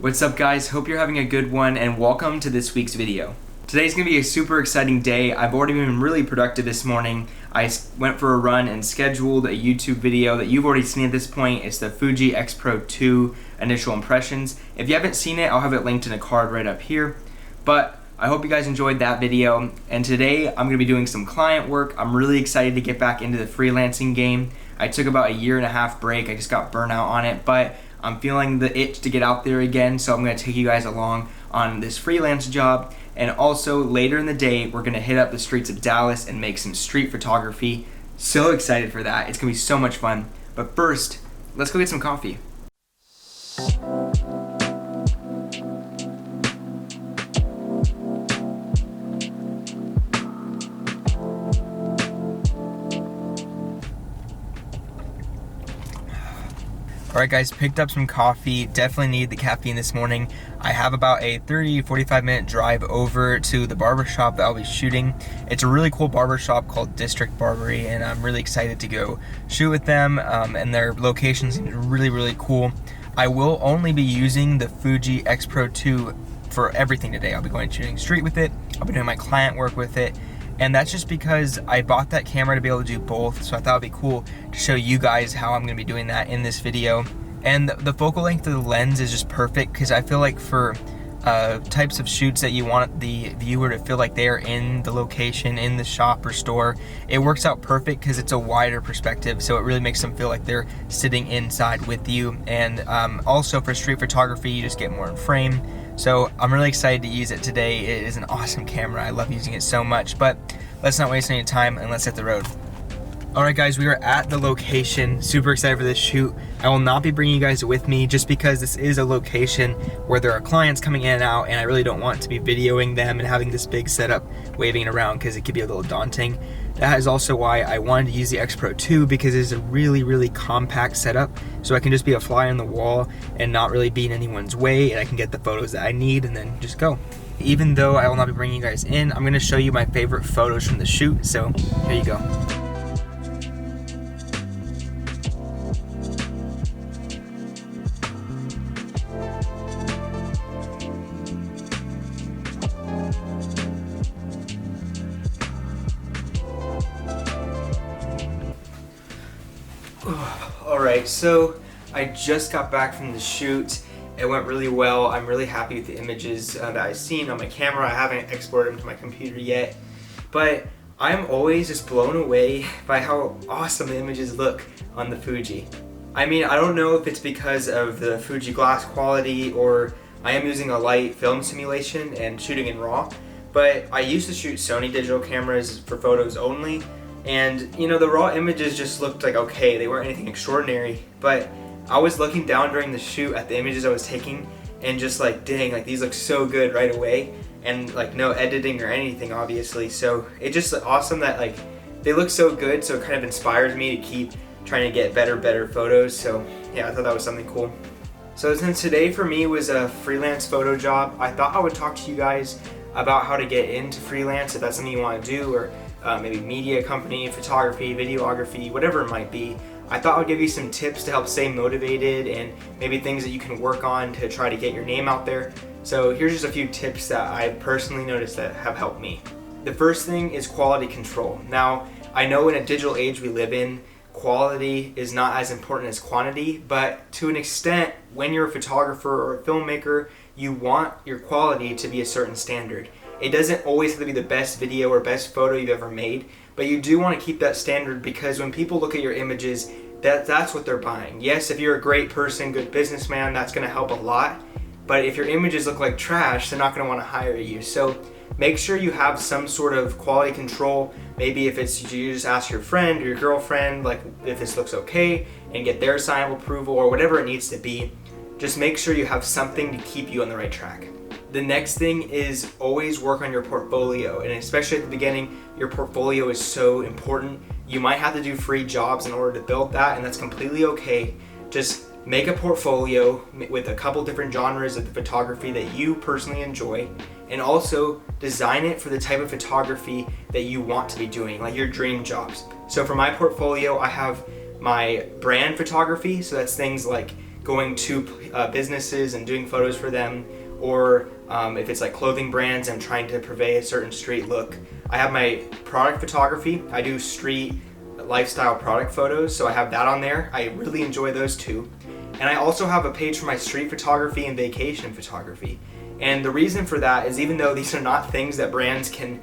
What's up guys, hope you're having a good one and welcome to this week's video. Today's gonna be a super exciting day. I've already been really productive this morning. I went for a run and scheduled a YouTube video that you've already seen at this point. It's the Fuji X Pro 2 initial impressions. If you haven't seen it, I'll have it linked in a card right up here. But I hope you guys enjoyed that video. And today I'm gonna be doing some client work. I'm really excited to get back into the freelancing game. I took about a 1.5 year break. I just got burnt out on it, but I'm feeling the itch to get out there again, so I'm gonna take you guys along on this freelance job. And also later in the day, we're gonna hit up the streets of Dallas and make some street photography. So excited for that. It's gonna be so much fun. But first, let's go get some coffee. Alright guys, picked up some coffee. Definitely need the caffeine this morning. I have about a 30-45 minute drive over to the barbershop that I'll be shooting. It's a really cool barbershop called District Barbery, and I'm really excited to go shoot with them, and their location seems really cool. I will only be using the Fuji X Pro 2 for everything today. I'll be going shooting street with it, I'll be doing my client work with it, and that's just because I bought that camera to be able to do both, so I thought it'd be cool to show you guys how I'm gonna be doing that in this video. And the focal length of the lens is just perfect because I feel like for types of shoots that you want the viewer to feel like they're in the location, in the shop or store, it works out perfect because it's a wider perspective, so it really makes them feel like they're sitting inside with you. And also for street photography, you just get more in frame. So I'm really excited to use it today. It is an awesome camera. I love using it so much, but let's not waste any time and let's hit the road. Alright guys, we are at the location. Super excited for this shoot. I will not be bringing you guys with me just because this is a location where there are clients coming in and out, and I really don't want to be videoing them and having this big setup waving it around because it could be a little daunting. That is also why I wanted to use the X Pro 2 because it is a really compact setup, so I can just be a fly on the wall and not really be in anyone's way, and I can get the photos that I need and then just go. Even though I will not be bringing you guys in, I'm going to show you my favorite photos from the shoot, so here you go. Alright, so I just got back from the shoot. It went really well. I'm really happy with the images that I've seen on my camera. I haven't exported them to my computer yet, but I'm always just blown away by how awesome the images look on the Fuji. I mean, I don't know if it's because of the Fuji glass quality or I am using a light film simulation and shooting in RAW, but I used to shoot Sony digital cameras for photos only. And you know, the raw images just looked like okay, they weren't anything extraordinary, but I was looking down during the shoot at the images I was taking and just like, dang, like these look so good right away, and like no editing or anything obviously, so it's just awesome that like they look so good, so it kind of inspires me to keep trying to get better photos. So yeah, I thought that was something cool. So since today for me was a freelance photo job, I thought I would talk to you guys about how to get into freelance if that's something you want to do, or maybe media company, photography, videography, whatever it might be. I thought I would give you some tips to help stay motivated and maybe things that you can work on to try to get your name out there. So here's just a few tips that I personally noticed that have helped me. The first thing is quality control. Now, I know in a digital age we live in, quality is not as important as quantity, but to an extent, when you're a photographer or a filmmaker, you want your quality to be a certain standard. It doesn't always have to be the best video or best photo you've ever made, but you do want to keep that standard because when people look at your images, that's what they're buying. Yes, if you're a great person, good businessman, that's going to help a lot, but if your images look like trash, they're not going to want to hire you. So make sure you have some sort of quality control. Maybe if it's you just ask your friend or your girlfriend like if this looks okay and get their sign of approval or whatever it needs to be. Just make sure you have something to keep you on the right track. The next thing is always work on your portfolio, and especially at the beginning, your portfolio is so important. You might have to do free jobs in order to build that, and that's completely okay. Just make a portfolio with a couple different genres of the photography that you personally enjoy, and also design it for the type of photography that you want to be doing, like your dream jobs. So for my portfolio, I have my brand photography, so that's things like going to businesses and doing photos for them, or if it's like clothing brands, I'm trying to purvey a certain street look. I have my product photography. I do street lifestyle product photos, so I have that on there. I really enjoy those too. And I also have a page for my street photography and vacation photography. And the reason for that is, even though these are not things that brands can,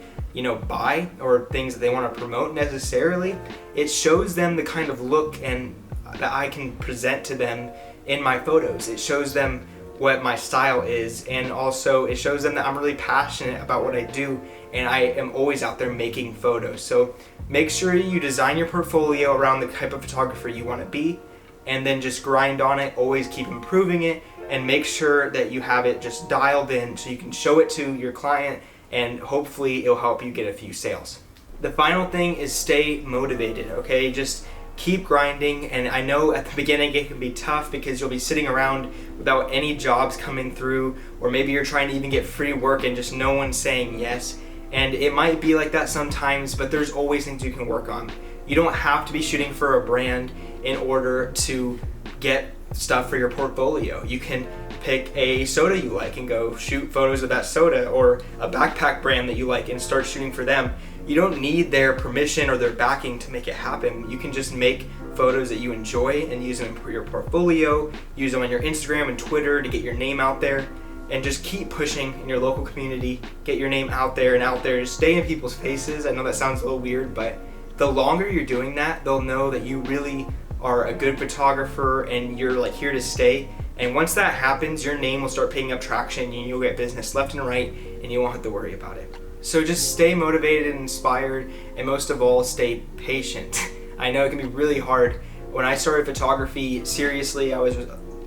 buy or things that they want to promote necessarily, it shows them the kind of look and that I can present to them in my photos. It shows them what my style is, and also it shows them that I'm really passionate about what I do, and I am always out there making photos. So make sure you design your portfolio around the type of photographer you want to be, and then just grind on it, always keep improving it, and make sure that you have it just dialed in so you can show it to your client, and hopefully it'll help you get a few sales. The final thing is stay motivated, okay? Just keep grinding. And I know at the beginning it can be tough because you'll be sitting around without any jobs coming through, or maybe you're trying to even get free work and just no one's saying yes. And it might be like that sometimes, but there's always things you can work on. You don't have to be shooting for a brand in order to get stuff for your portfolio. You can pick a soda you like and go shoot photos of that soda, or a backpack brand that you like and start shooting for them. You don't need their permission or their backing to make it happen. You can just make photos that you enjoy and use them for your portfolio, use them on your Instagram and Twitter to get your name out there, and just keep pushing in your local community, get your name out there and out there, stay in people's faces. I know that sounds a little weird, but the longer you're doing that, they'll know that you really are a good photographer and you're like here to stay. And once that happens, your name will start picking up traction and you'll get business left and right, and you won't have to worry about it. So just stay motivated and inspired, and most of all, stay patient. I know it can be really hard. When I started photography seriously, I was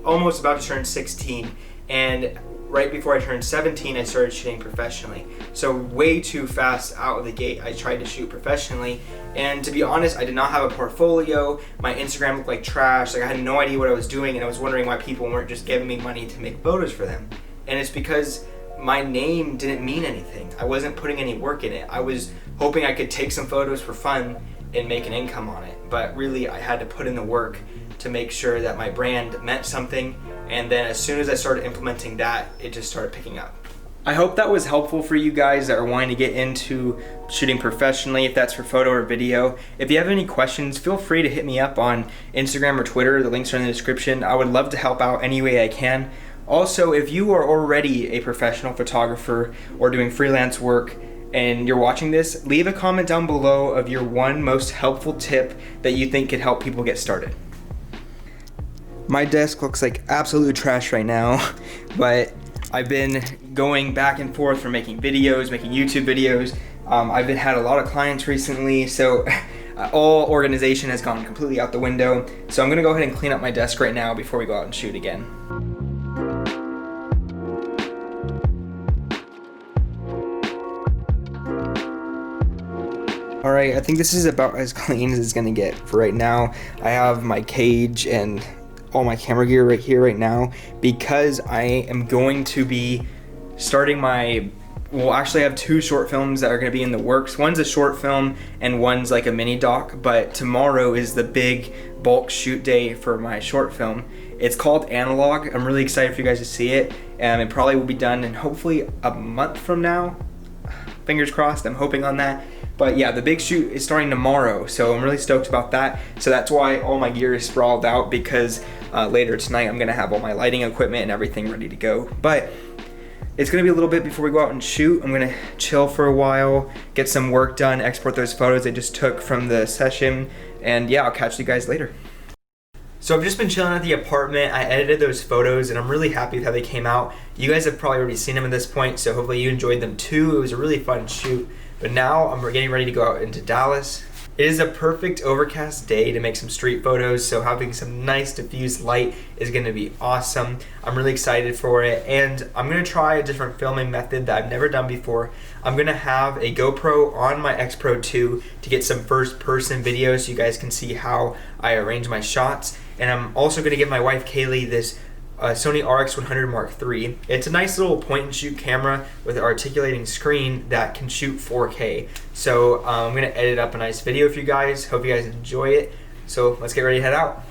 almost about to turn 16, and right before I turned 17, I started shooting professionally. So way too fast out of the gate, I tried to shoot professionally. And to be honest, I did not have a portfolio. My Instagram looked like trash. Like, I had no idea what I was doing, and I was wondering why people weren't just giving me money to make photos for them. And it's because my name didn't mean anything. I wasn't putting any work in it. I was hoping I could take some photos for fun and make an income on it. But really, I had to put in the work to make sure that my brand meant something. And then as soon as I started implementing that, it just started picking up. I hope that was helpful for you guys that are wanting to get into shooting professionally, if that's for photo or video. If you have any questions, feel free to hit me up on Instagram or Twitter. The links are in the description. I would love to help out any way I can. Also, if you are already a professional photographer or doing freelance work and you're watching this, leave a comment down below of your one most helpful tip that you think could help people get started. My desk looks like absolute trash right now, but I've been going back and forth from making videos, making YouTube videos. I've had a lot of clients recently, so all organization has gone completely out the window. So I'm gonna go ahead and clean up my desk right now before we go out and shoot again. All right, I think this is about as clean as it's gonna get for right now. I have my cage and all my camera gear right here right now because I am going to be starting actually I have two short films that are gonna be in the works. One's a short film and one's like a mini doc, but tomorrow is the big bulk shoot day for my short film. It's called Analog. I'm really excited for you guys to see it. It probably will be done in hopefully a month from now. Fingers crossed, I'm hoping on that. But yeah, the big shoot is starting tomorrow, so I'm really stoked about that. So that's why all my gear is sprawled out, because later tonight I'm gonna have all my lighting equipment and everything ready to go. But it's gonna be a little bit before we go out and shoot. I'm gonna chill for a while, get some work done, export those photos I just took from the session, and yeah, I'll catch you guys later. So I've just been chilling at the apartment. I edited those photos and I'm really happy with how they came out. You guys have probably already seen them at this point, so hopefully you enjoyed them too. It was a really fun shoot. But now I'm getting ready to go out into Dallas. It is a perfect overcast day to make some street photos, so having some nice diffused light is gonna be awesome. I'm really excited for it, and I'm gonna try a different filming method that I've never done before. I'm gonna have a GoPro on my X Pro 2 to get some first person video so you guys can see how I arrange my shots. And I'm also gonna give my wife Kaylee this Sony RX100 Mark III. It's a nice little point and shoot camera with an articulating screen that can shoot 4K. So I'm gonna edit up a nice video for you guys. Hope you guys enjoy it. So let's get ready to head out.